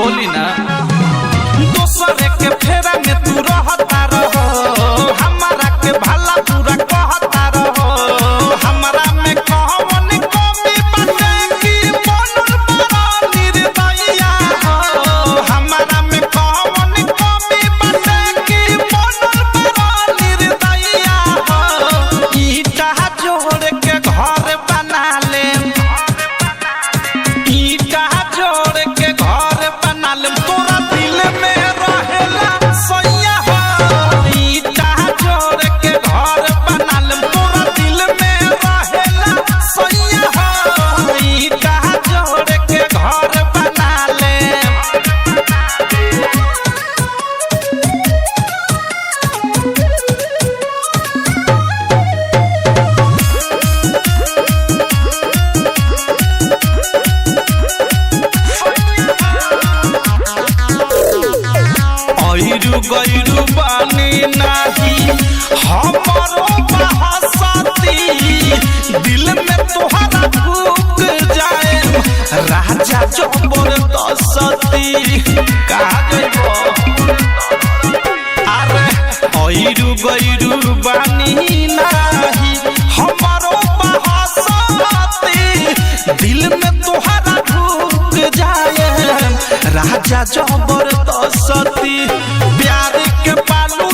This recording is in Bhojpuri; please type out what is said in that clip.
बोली ना दूसरे के फेरा में तू रहता रहो हमारा के भला पूरा कहता रहो हमारा में कौन कमी बाटे की बनल बड़ा निर्दयिया हो हमारा में कौन कमी बाटे की बनल बड़ा निर्दयिया हो ईटा जोड़ के घर बना ले ईटा जोड़ के घर बना ले तोरा दिल में रहेला सैया हो ईटा जोड़ के घर बना ले तोरा दिल में रहेला सैया हो ईटा जोड़ के घर बना ले ऐरू गैरू बानी नाही हमारो बहसती दिल में तोहरा भूख जाए राजा जबरदस्ती कहा गइबो अरे ऐरू गैरू बानी नाही हमारो बहसती दिल में तोहरा भूख जाए राजा जबरदस्ती प्यार के पालू